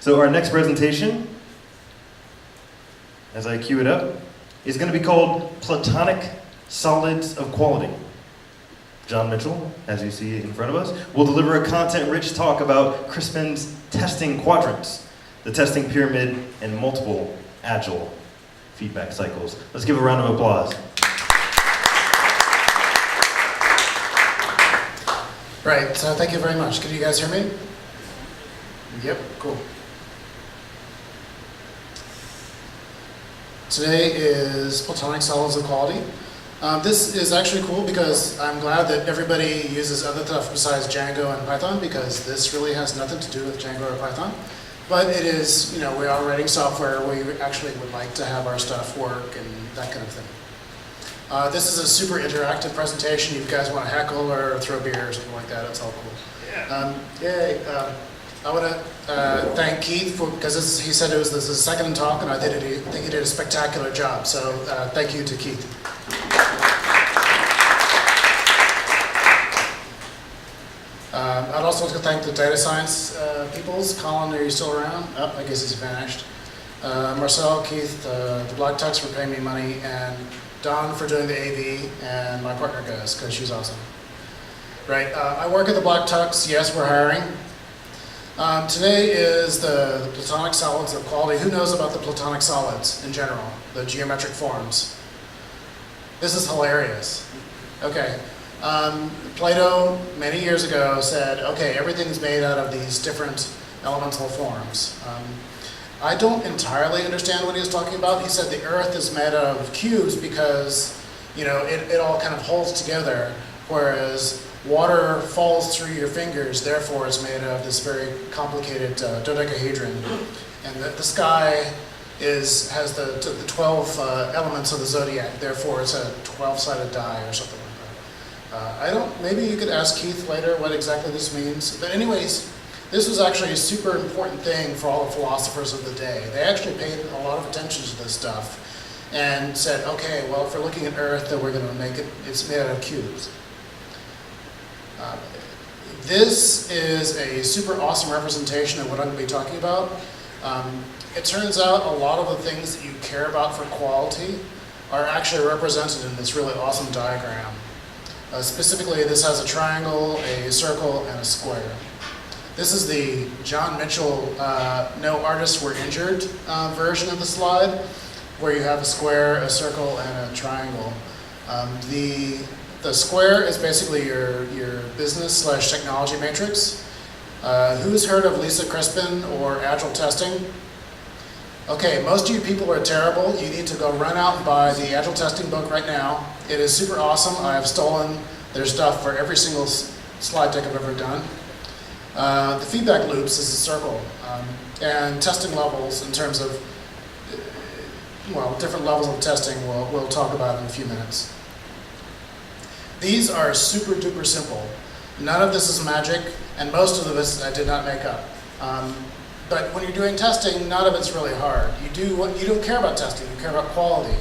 So our next presentation, as I cue it up, is going to be called Platonic Solids of Quality. John Mitchell, as you see in front of us, will deliver a content-rich talk about Crispin's testing quadrants, the testing pyramid, and multiple Agile feedback cycles. Let's give a round of applause. Right, so thank you very much. Can you guys hear me? Yep, cool. Today is Platonic Solids of Quality. This is actually cool because I'm glad that everybody uses other stuff besides Django and Python, because this really has nothing to do with Django or Python. But it is, we are writing software where we actually would like to have our stuff work and that kind of thing. This is a super interactive presentation. If you guys want to heckle or throw beer or something like that, it's all cool. Yeah. Yay. I want to thank Keith because he said this is his second talk, and I think he did a spectacular job. So thank you to Keith. I'd also like to thank the data science peoples. Colin, are you still around? Oh, I guess he's vanished. Marcel, Keith, the Black Tux for paying me money, and Don for doing the AV, and my partner Gus, because she's awesome. Right, I work at the Black Tux. Yes, we're hiring. Today is the Platonic Solids of Quality. Who knows about the Platonic Solids in general, the geometric forms? This is hilarious. Okay. Plato, many years ago, said, okay, everything's made out of these different elemental forms. I don't entirely understand what he was talking about. He said the earth is made out of cubes because, it all kind of holds together, whereas water falls through your fingers, therefore it's made out of this very complicated dodecahedron. And the sky has the 12 elements of the zodiac, therefore it's a 12-sided die or something like that. Maybe you could ask Keith later what exactly this means. But anyways, this was actually a super important thing for all the philosophers of the day. They actually paid a lot of attention to this stuff and said, okay, well, if we're looking at Earth, then we're going to make it's made out of cubes. This is a super awesome representation of what I'm going to be talking about. It turns out a lot of the things that you care about for quality are actually represented in this really awesome diagram. Specifically, this has a triangle, a circle, and a square. This is the John Mitchell No Artists Were Injured version of the slide, where you have a square, a circle, and a triangle. The square is basically your business/technology matrix. Who's heard of Lisa Crispin or Agile testing? Okay, most of you people are terrible. You need to go run out and buy the Agile testing book right now. It is super awesome. I have stolen their stuff for every single slide deck I've ever done. The feedback loops is a circle, and testing levels in terms of, different levels of testing we'll talk about in a few minutes. These are super duper simple. None of this is magic, and most of this I did not make up. But when you're doing testing, none of it's really hard. You don't care about testing, you care about quality.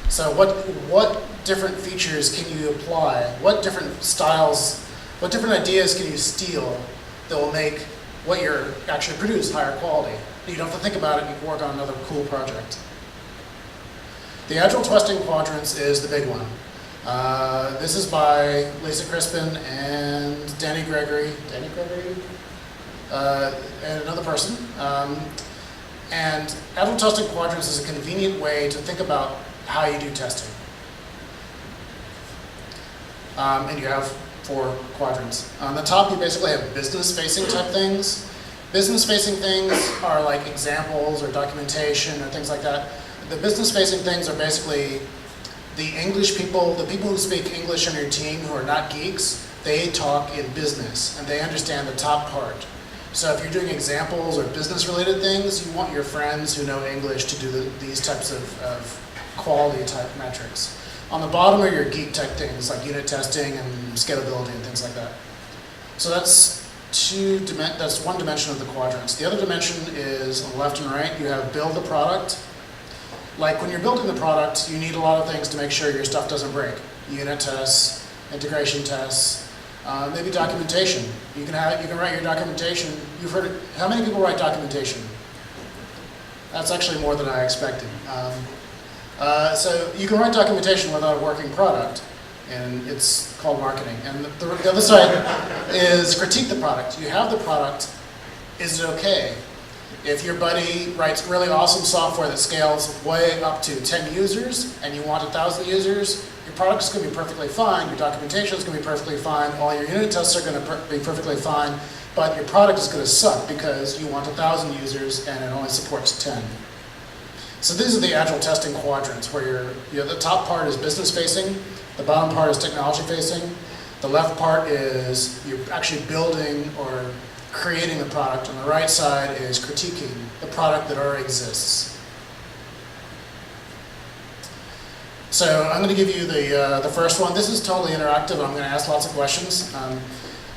So what different features can you apply? What different styles, what different ideas can you steal that will make what you're actually produce higher quality? You don't have to think about it, you can work on another cool project. The Agile testing quadrants is the big one. This is by Lisa Crispin and Danny Gregory, and another person. And Agile testing quadrants is a convenient way to think about how you do testing. And you have 4 quadrants. On the top, you basically have business-facing type things. Business-facing things are like examples or documentation or things like that. The business-facing things are basically the English people, the people who speak English on your team who are not geeks, they talk in business and they understand the top part. So if you're doing examples or business-related things, you want your friends who know English to do these types of quality type metrics. On the bottom are your geek type things like unit testing and scalability and things like that. So that's one dimension of the quadrants. The other dimension is on the left and right, you have build the product. Like when you're building the product, you need a lot of things to make sure your stuff doesn't break. Unit tests, integration tests, maybe documentation. You can write your documentation. You've heard it. How many people write documentation? That's actually more than I expected. So you can write documentation without a working product, and it's called marketing. And the other side is critique the product. You have the product, is it okay? If your buddy writes really awesome software that scales way up to 10 users, and you want 1,000 users, your product is going to be perfectly fine, your documentation is going to be perfectly fine, all your unit tests are going to be perfectly fine, but your product is going to suck because you want 1,000 users and it only supports 10. So these are the Agile testing quadrants, where the top part is business facing, the bottom part is technology facing, the left part is you're actually building or creating the product, and the right side is critiquing the product that already exists. So I'm going to give you the first one. This is totally interactive. I'm going to ask lots of questions.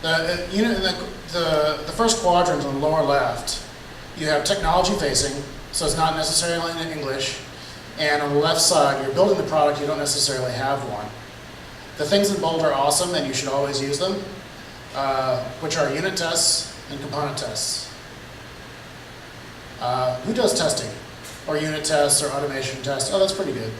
The first quadrant on the lower left, you have technology facing, so it's not necessarily in English. And on the left side, you're building the product, you don't necessarily have one. The things in bold are awesome, and you should always use them, which are unit tests and component tests. Who does testing? Or unit tests or automation tests? Oh, that's pretty good.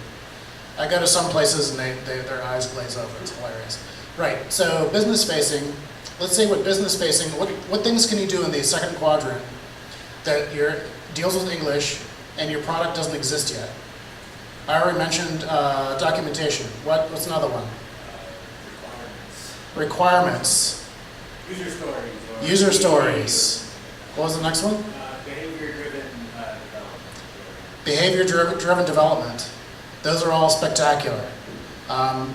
I go to some places and their eyes glaze over. It's hilarious. Right, so business facing. Let's say what business facing, what things can you do in the second quadrant that deals with English and your product doesn't exist yet? I already mentioned documentation. What's another one? Requirements. User stories. User stories. What was the next one? Behavior-driven development. Behavior-driven development. Those are all spectacular.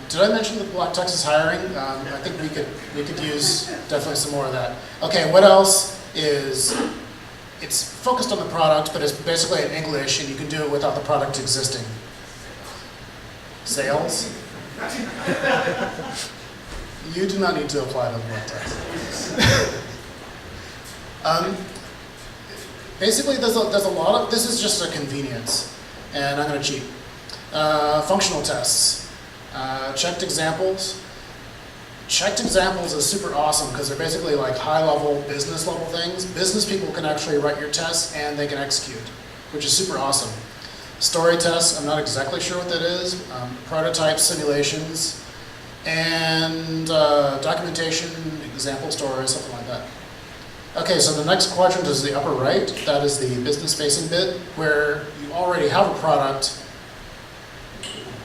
Did I mention that Black Tux is hiring? I think we could use definitely some more of that. Okay, what else is? It's focused on the product, but it's basically in English, and you can do it without the product existing. Sales. You do not need to apply to Black Tux. Basically, there's a lot of, this is just a convenience, and I'm going to cheat. Functional tests. Checked examples. Checked examples is super awesome because they're basically like high-level, business-level things. Business people can actually write your tests and they can execute, which is super awesome. Story tests, I'm not exactly sure what that is. Prototypes, simulations, and documentation, example stories, something like that. Okay, so the next quadrant is the upper right. That is the business-facing bit, where you already have a product.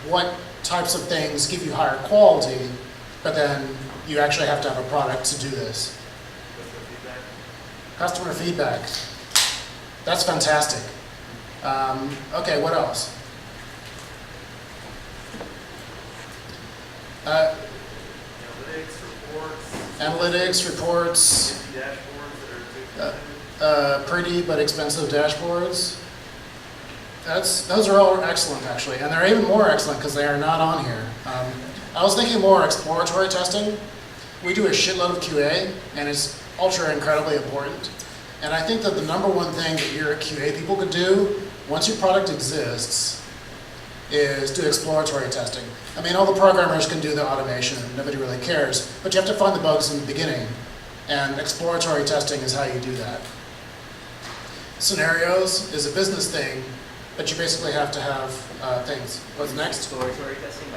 What types of things give you higher quality, but then you actually have to have a product to do this? Customer feedback. That's fantastic. Okay, what else? Analytics reports. Pretty but expensive dashboards. Those are all excellent, actually, and they're even more excellent because they are not on here. I was thinking more exploratory testing. We do a shitload of QA, and it's ultra incredibly important. And I think that the number one thing that your QA people could do, once your product exists, is do exploratory testing. I mean, all the programmers can do the automation, and nobody really cares, but you have to find the bugs in the beginning, and exploratory testing is how you do that. Scenarios is a business thing, but you basically have to have things. What's next? Exploratory testing?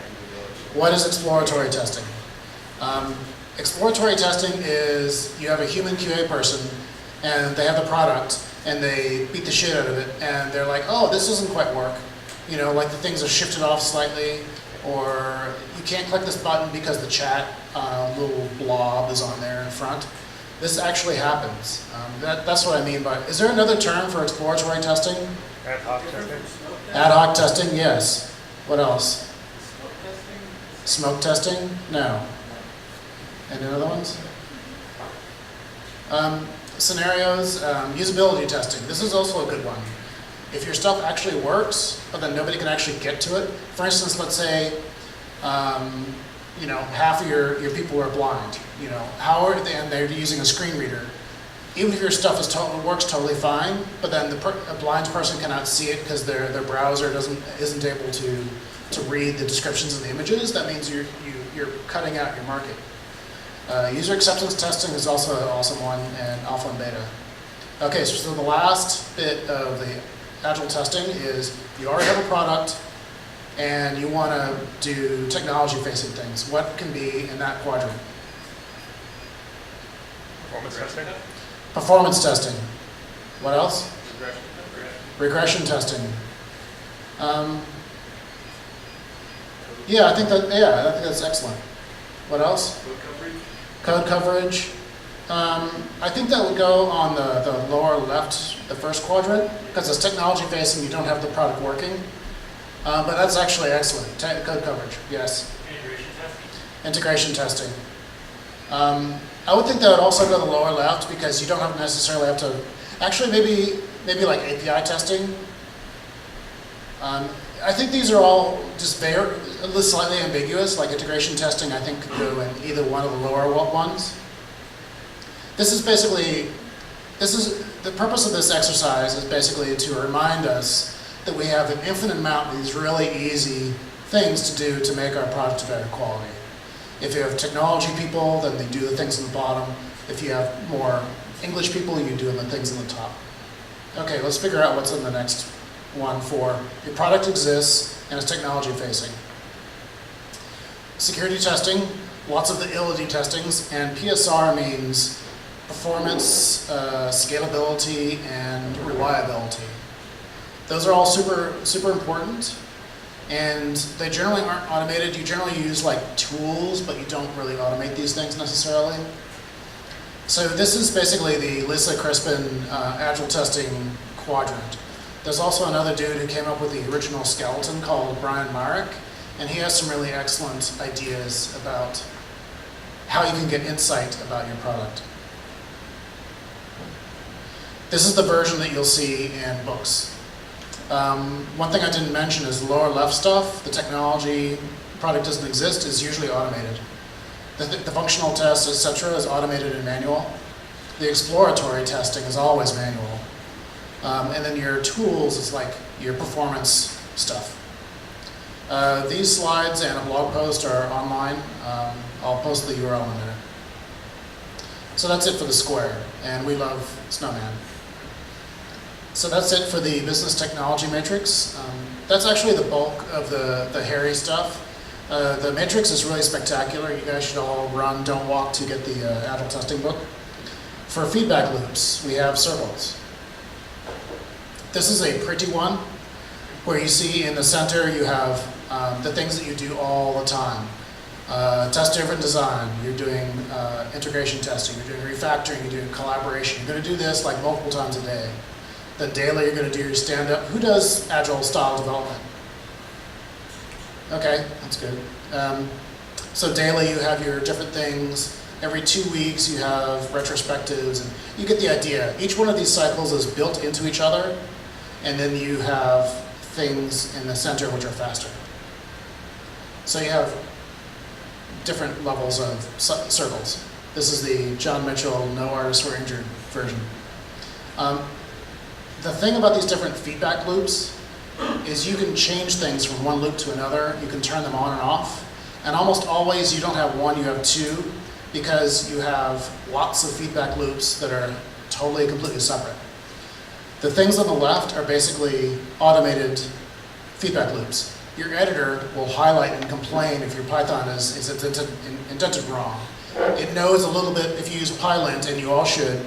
What is exploratory testing? Exploratory testing is you have a human QA person and they have the product and they beat the shit out of it and they're like, oh, this doesn't quite work. You know, like the things are shifted off slightly, or you can't click this button because the chat little blob is on there in front. This actually happens. That's what I mean by, is there another term for exploratory testing? Ad hoc testing. Ad hoc testing, yes. What else? Smoke testing? No. Any other ones? Scenarios, usability testing. This is also a good one. If your stuff actually works, but then nobody can actually get to it. For instance, let's say, half of your people are blind. You know, and they're using a screen reader. Even if your stuff works totally fine, but then a blind person cannot see it because their browser isn't able to read the descriptions of the images, that means you're cutting out your market. User acceptance testing is also an awesome one, and alpha and beta. Okay, so the last bit of the Agile testing is you already have a product and you want to do technology-facing things. What can be in that quadrant? Performance testing. Performance testing. What else? Regression. Regression testing. Yeah, I think that's excellent. What else? Code coverage. Code coverage. I think that would go on the lower left, the first quadrant, because it's technology facing, you don't have the product working. But that's actually excellent. Code coverage, yes. Integration testing. Integration testing. I would think that would also go to the lower left because you don't necessarily have to, actually maybe like API testing. I think these are all just slightly ambiguous, like integration testing I think could go in either one of the lower ones. The purpose of this exercise is basically to remind us that we have an infinite amount of these really easy things to do to make our product of better quality. If you have technology people, then they do the things on the bottom. If you have more English people, you do the things on the top. Okay, let's figure out what's in the next one for your product exists and is technology facing. Security testing, lots of the ILD testings, and PSR means performance, scalability, and reliability. Those are all super important, and they generally aren't automated. You generally use like tools, but you don't really automate these things necessarily. So this is basically the Lisa Crispin Agile testing quadrant. There's also another dude who came up with the original skeleton called Brian Myrick, and he has some really excellent ideas about how you can get insight about your product. This is the version that you'll see in books. One thing I didn't mention is the lower left stuff. The technology product doesn't exist is usually automated. The functional test, etc., is automated and manual. The exploratory testing is always manual. And then your tools is like your performance stuff. These slides and a blog post are online. I'll post the URL in a minute. So that's it for the square, and we love Snowman. So that's it for the business technology matrix. That's actually the bulk of the hairy stuff. The matrix is really spectacular. You guys should all run, don't walk to get the Agile testing book. For feedback loops, we have circles. This is a pretty one, where you see in the center you have the things that you do all the time. Test-driven design, you're doing integration testing, you're doing refactoring, you're doing collaboration. You're going to do this like multiple times a day. Then daily you're going to do your stand-up. Who does Agile style development? Okay, that's good. So daily you have your different things. Every 2 weeks you have retrospectives, and you get the idea. Each one of these cycles is built into each other, and then you have things in the center which are faster. So you have different levels of circles. This is the John Mitchell No Artists Were Injured version. The thing about these different feedback loops is you can change things from one loop to another. You can turn them on and off. And almost always you don't have one, you have two, because you have lots of feedback loops that are totally, completely separate. The things on the left are basically automated feedback loops. Your editor will highlight and complain if your Python is indented wrong. It knows a little bit if you use Pylint, and you all should.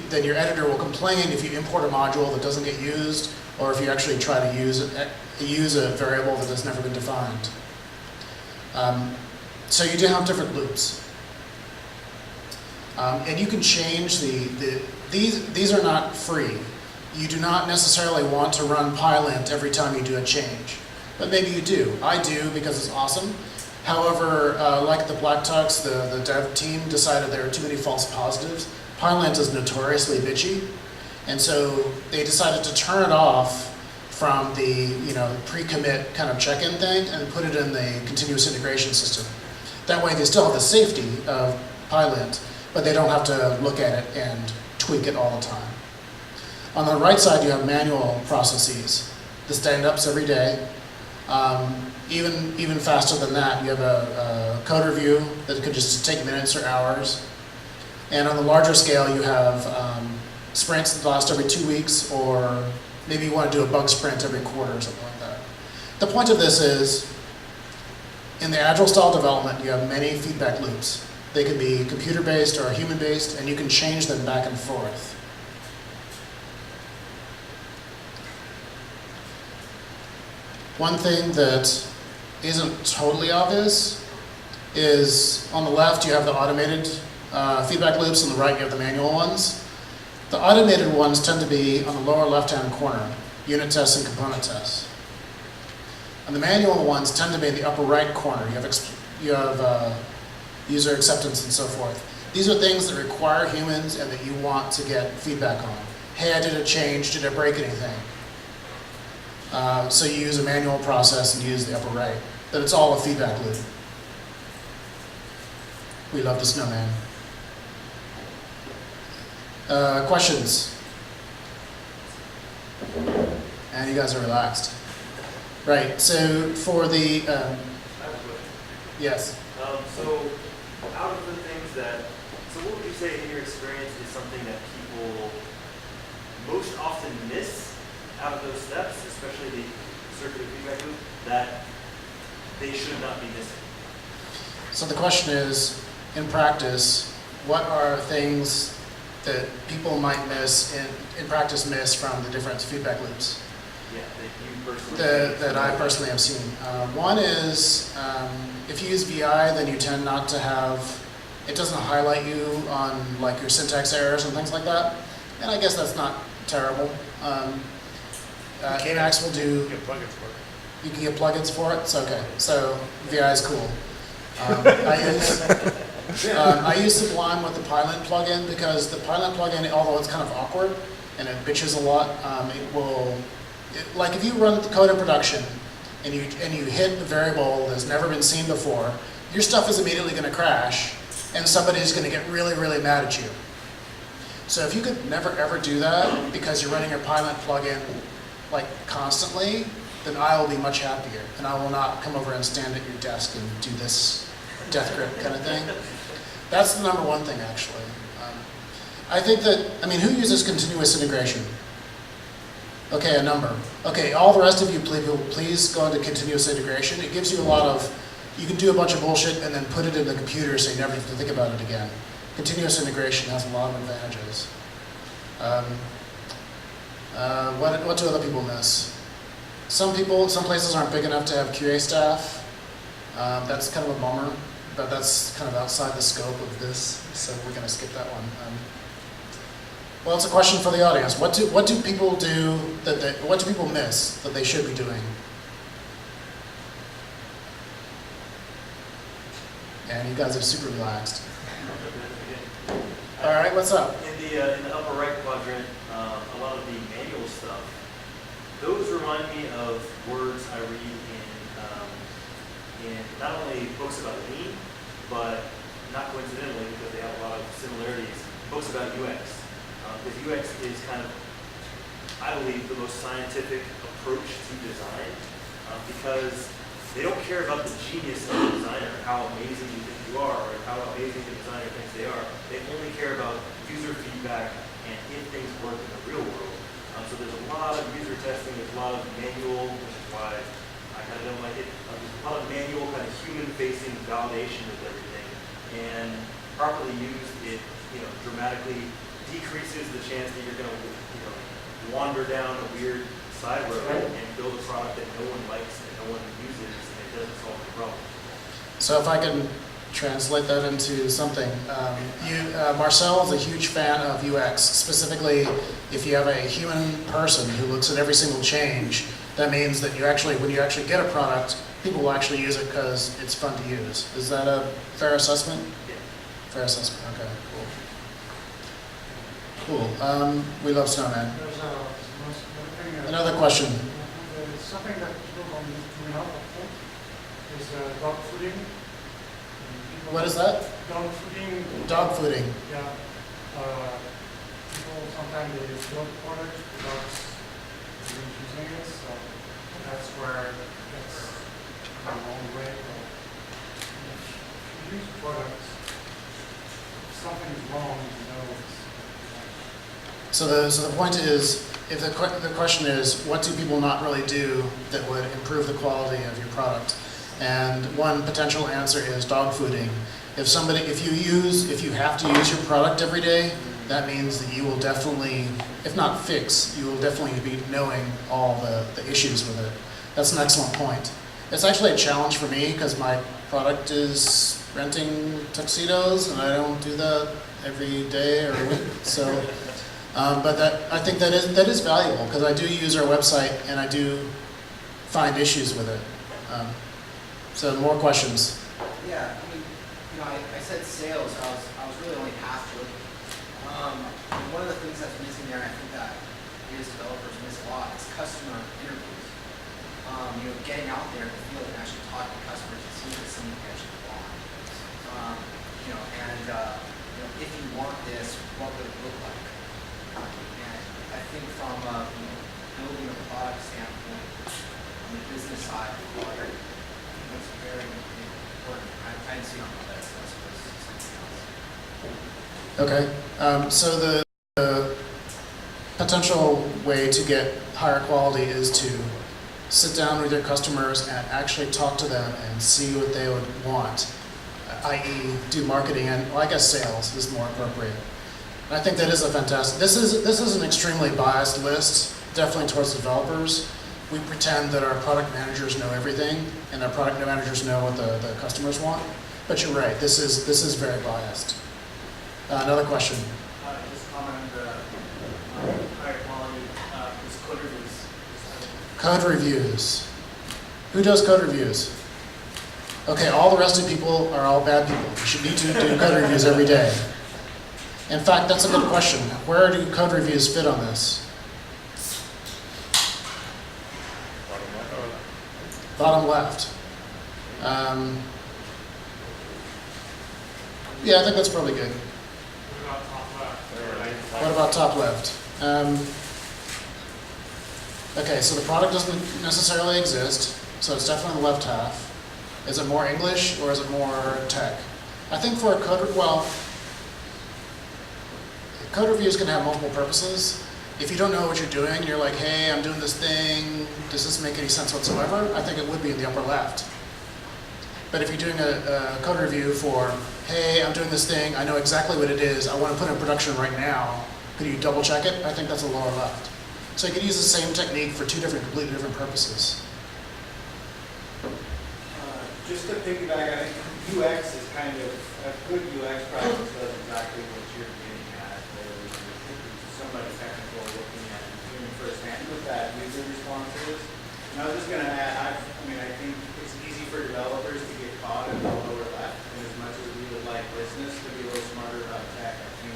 Then your editor will complain if you import a module that doesn't get used, or if you actually try to use a variable that has never been defined. So you do have different loops. And you can change these are not free. You do not necessarily want to run Pylint every time you do a change. But maybe you do. I do because it's awesome. However, like the Black Tux, the dev team decided there are too many false positives. Pylint is notoriously bitchy, and so they decided to turn it off from the pre-commit kind of check-in thing and put it in the continuous integration system. That way they still have the safety of Pylint, but they don't have to look at it and tweak it all the time. On the right side you have manual processes. The stand-ups every day. Even faster than that, you have a code review that could just take minutes or hours. And on the larger scale, you have sprints that last every 2 weeks or Maybe you want to do a bug sprint every quarter or something like that. The point of this is, in the Agile style development, you have many feedback loops. They can be computer-based or human-based, and you can change them back and forth. One thing that isn't totally obvious is on the left you have the automated feedback loops, on the right you have the manual ones. The automated ones tend to be on the lower left-hand corner, unit tests and component tests. And the manual ones tend to be in the upper right corner. You have user acceptance and so forth. These are things that require humans and that you want to get feedback on. Hey, I did a change, did I break anything? So you use a manual process and use the upper right. But it's all a feedback loop. We love the snowman. Questions? And you guys are relaxed. Right, so for the, I have a question. yes. So, out of the things that, so what would you say in your experience is something that people most often miss out of those steps, especially the circular feedback loop, that they should not be missing? So the question is, in practice, what are things that people might miss, in practice miss from the different feedback loops? Yeah, that you personally That I personally have seen. One is, if you use VI, then you tend not to have, it doesn't highlight you on like your syntax errors and things like that. And I guess that's not terrible. Emacs will do, Get plugins for it. you can get plugins for it, it's okay. So VI is cool. I use Sublime with the Pylon plugin because the Pylon plugin, although it's kind of awkward and it bitches a lot, it will, like if you run the code in production and you hit a variable that's never been seen before, your stuff is immediately going to crash and somebody's going to get really, really mad at you. So if you could never ever do that because you're running your Pylon plugin like constantly, then I will be much happier and I will not come over and stand at your desk and do this death grip kind of thing. That's the number one thing, actually. I think that, I mean, who uses continuous integration? Okay, a number. Okay, all the rest of you, please go into continuous integration. It gives you a lot of, you can do a bunch of bullshit and then put it in the computer so you never have to think about it again. Continuous integration has a lot of advantages. What do other people miss? Some places aren't big enough to have QA staff. That's kind of a bummer, but that's kind of outside the scope of this, so we're going to skip that one. Well, it's a question for the audience. What do people do what do people miss that they should be doing? And you guys are super relaxed. All right, what's up? In the upper right quadrant, a lot of the manual stuff, those remind me of words I read in not only books about lean, but not coincidentally because they have a lot of similarities, books about UX. Because UX is kind of, I believe, the most scientific approach to design because they don't care about the genius of the designer, how amazing you think you are, or how amazing the designer thinks they are. They only care about user feedback and if things work in the real world. So there's a lot of user testing, there's a lot of manual, which is why I kind of don't like it. There's a lot of manual, kind of human-facing validation of everything, and properly used, it dramatically decreases the chance that you're going to wander down a weird side road and build a product that no one likes and no one uses, and it doesn't solve the problem. So if I can translate that into something, Marcel is a huge fan of UX. Specifically, if you have a human person who looks at every single change, that means that when you actually get a product, people will actually use it because it's fun to use. Is that a fair assessment? Yeah. Fair assessment. Okay. Cool. We love snowman. Another question. Something that people don't do enough of is dog fooding. What is that? Dog fooding. Dog fooding. Yeah. People sometimes they build products without even using it, so that's where it's the wrong way. If you use products, if something is wrong, you know it's So the point is, if the question is, what do people not really do that would improve the quality of your product? And one potential answer is dog fooding. If you have to use your product every day, that means that you will definitely, if not fix, you will definitely be knowing all the issues with it. That's an excellent point. It's actually a challenge for me because my product is renting tuxedos, and I don't do that every day or week. So, but I think that is valuable because I do use our website and I do find issues with it. So more questions. Yeah, I mean, I said sales. I was really only half joking. And one of the things that's missing there, and I think that we as developers miss a lot, is customer interviews. Getting out there in the field and actually talking to customers and seeing if it's something they actually want. If you want this, what would it look like? And I think from building a product standpoint, on the business side of the product, that's very important. I didn't see it on my list. That's something else. Okay. So the potential way to get higher quality is to sit down with your customers and actually talk to them and see what they would want, i.e. do marketing, and well, I guess sales is more appropriate. And I think that is a fantastic, this is an extremely biased list, definitely towards developers. We pretend that our product managers know everything and our product managers know what the customers want. But you're right, this is very biased. Another question. Just comment on the higher quality is code reviews. Code reviews. Who does code reviews? Okay, all the rest of the people are all bad people. You should need to do code reviews every day. In fact, that's a good question. Where do code reviews fit on this? Bottom left. Yeah, I think that's probably good. What about top left? Okay, so the product doesn't necessarily exist, so it's definitely the left half. Is it more English or is it more tech? I think for a code reviews can have multiple purposes. If you don't know what you're doing, you're like, hey, I'm doing this thing, does this make any sense whatsoever? I think it would be in the upper left. But if you're doing a code review for, hey, I'm doing this thing, I know exactly what it is, I want to put it in production right now, could you double check it? I think that's the lower left. So you could use the same technique for two completely different purposes. Just to piggyback, I think UX is kind of, a good UX practice does exactly what you're getting at. There's somebody technical looking at human firsthand with that user responses. And I was just going to add, I think it's easy for developers to get caught in the lower left. And as much as we would like business to be a little smarter about tech, I think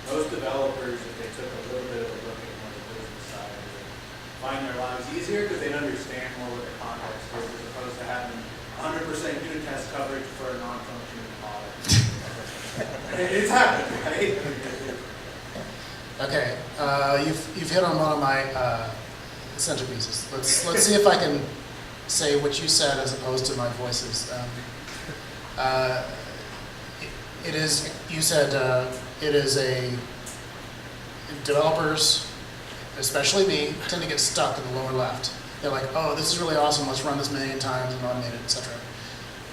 most developers, if they took a little bit of a look at more the business side, would find their lives easier because they'd understand more what the context is as opposed to having 100% unit test coverage for a non-functioning product. It's happening, right? Okay, you've hit on one of my centerpieces. Let's see if I can say what you said as opposed to my voices. You said it is a, developers, especially me, tend to get stuck in the lower left. They're like, oh, this is really awesome, let's run this a million times and automate it, etc.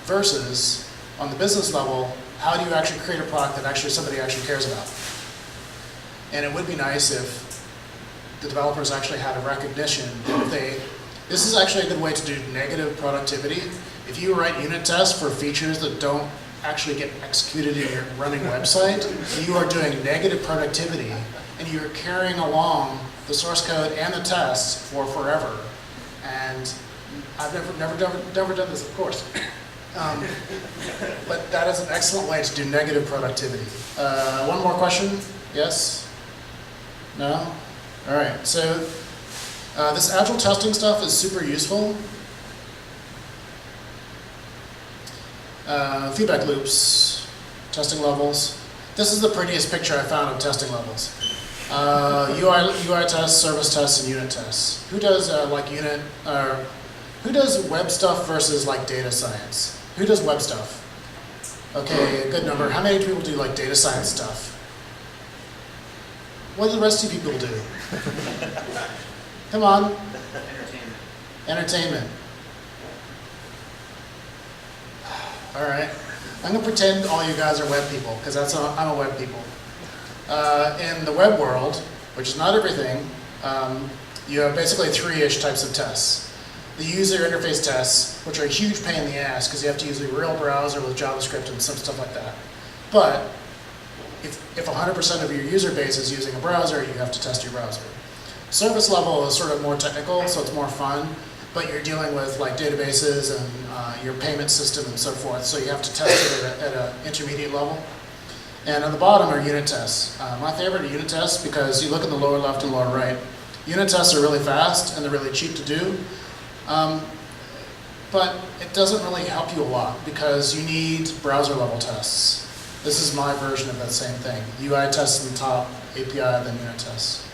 Versus, on the business level, how do you actually create a product that actually somebody actually cares about? And it would be nice if the developers actually had a recognition that this is actually a good way to do negative productivity. If you write unit tests for features that don't actually get executed in your running website, you are doing negative productivity and you're carrying along the source code and the tests for forever. And I've never done this, of course. But that is an excellent way to do negative productivity. One more question? Yes? No? All right, so this Agile testing stuff is super useful. Feedback loops, testing levels. This is the prettiest picture I found of testing levels. UI tests, service tests, and unit tests. Who does who does web stuff versus like data science? Who does web stuff? Okay, a good number. How many people do like data science stuff? What do the rest of you people do? Come on. Entertainment. Entertainment. All right. I'm going to pretend all you guys are web people, because I'm a web people. In the web world, which is not everything, you have basically three-ish types of tests. The user interface tests, which are a huge pain in the ass, because you have to use a real browser with JavaScript and some stuff like that. But if 100% of your user base is using a browser, you have to test your browser. Service level is sort of more technical, so it's more fun, but you're dealing with like databases and your payment system and so forth, so you have to test it at an intermediate level. And on the bottom are unit tests. My favorite are unit tests because you look in the lower left and lower right. Unit tests are really fast and they're really cheap to do, but it doesn't really help you a lot because you need browser level tests. This is my version of that same thing. UI tests on the top, API, then unit tests.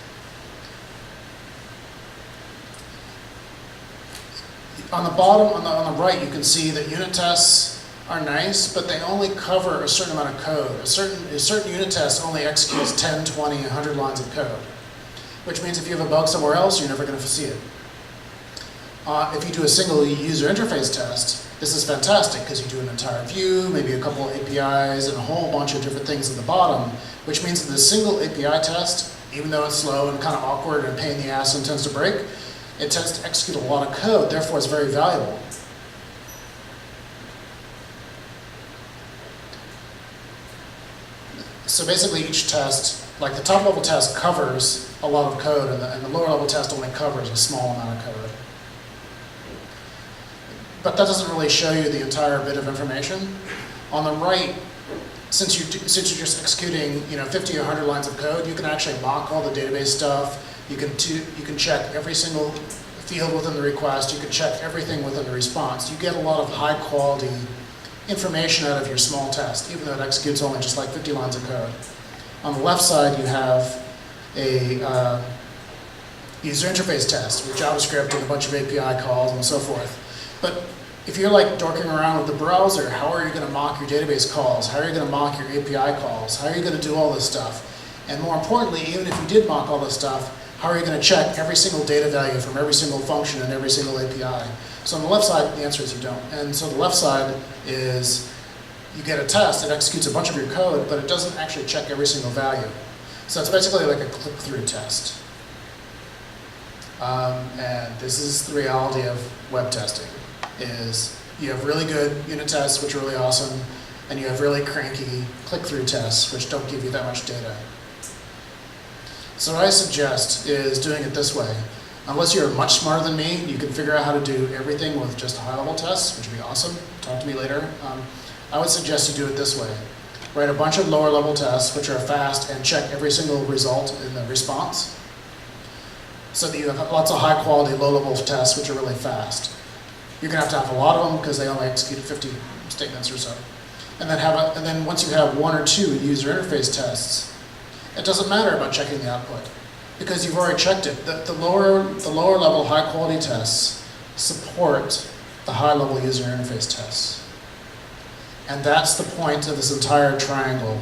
On the bottom, on the right, you can see that unit tests are nice, but they only cover a certain amount of code. A certain unit test only executes 10, 20, 100 lines of code, which means if you have a bug somewhere else, you're never going to see it. If you do a single user interface test, this is fantastic because you do an entire view, maybe a couple of APIs, and a whole bunch of different things at the bottom, which means that the single API test, even though it's slow and kind of awkward and a pain in the ass and tends to break, it tends to execute a lot of code, therefore it's very valuable. So basically each test, like the top level test covers a lot of code and the lower level test only covers a small amount of code. But that doesn't really show you the entire bit of information. On the right, since you're just executing 50 or 100 lines of code, you can actually mock all the database stuff. You can check every single field within the request. You can check everything within the response. You get a lot of high quality information out of your small test, even though it executes only just like 50 lines of code. On the left side, you have a user interface test with JavaScript and a bunch of API calls and so forth. But if you're like dorking around with the browser, how are you going to mock your database calls? How are you going to mock your API calls? How are you going to do all this stuff? And more importantly, even if you did mock all this stuff, how are you going to check every single data value from every single function and every single API? So on the left side, the answer is you don't. And so the left side is you get a test, it executes a bunch of your code, but it doesn't actually check every single value. So it's basically like a click-through test. And this is the reality of web testing, is you have really good unit tests, which are really awesome, and you have really cranky click-through tests, which don't give you that much data. So what I suggest is doing it this way. Unless you're much smarter than me, you can figure out how to do everything with just high-level tests, which would be awesome. Talk to me later. I would suggest you do it this way. Write a bunch of lower-level tests, which are fast, and check every single result in the response, so that you have lots of high-quality, low-level tests, which are really fast. You're going to have a lot of them, because they only execute 50 statements or so. And then once you have one or two user interface tests, it doesn't matter about checking the output, because you've already checked it. The lower level high quality tests support the high level user interface tests. And that's the point of this entire triangle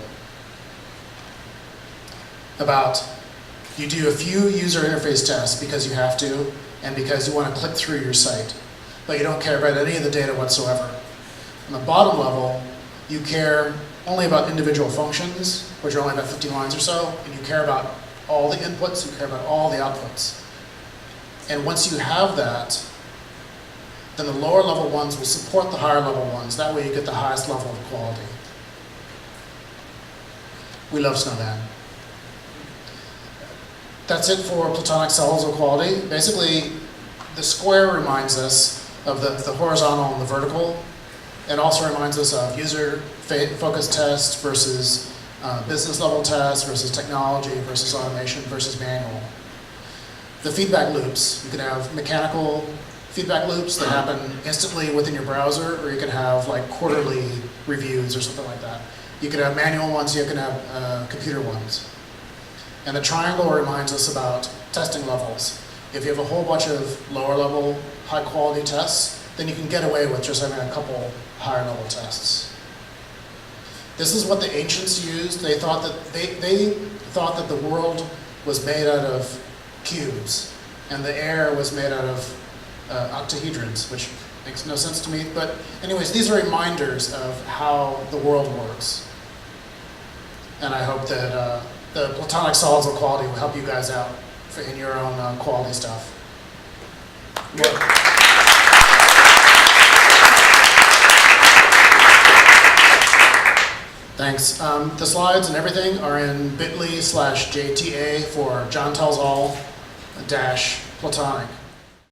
about you do a few user interface tests because you have to and because you want to click through your site, but you don't care about any of the data whatsoever. On the bottom level, you care only about individual functions, which are only about 50 lines or so, and you care about all the inputs, you care about all the outputs. And once you have that, then the lower level ones will support the higher level ones. That way you get the highest level of quality. We love Snowman. That's it for Platonic levels of quality. Basically, the square reminds us of the horizontal and the vertical. It also reminds us of user-focused tests versus business level tests versus technology versus automation versus manual. The feedback loops, you can have mechanical feedback loops that happen instantly within your browser, or you can have like quarterly reviews or something like that. You can have manual ones, you can have computer ones. And the triangle reminds us about testing levels. If you have a whole bunch of lower level, high quality tests, then you can get away with just having a couple higher level tests. This is what the ancients used. They thought that the world was made out of cubes, and the air was made out of octahedrons, which makes no sense to me. But anyways, these are reminders of how the world works. And I hope that the Platonic solids of quality will help you guys out in your own quality stuff. Thanks. The slides and everything are in bit.ly/JTA for John Tells All -Platonic.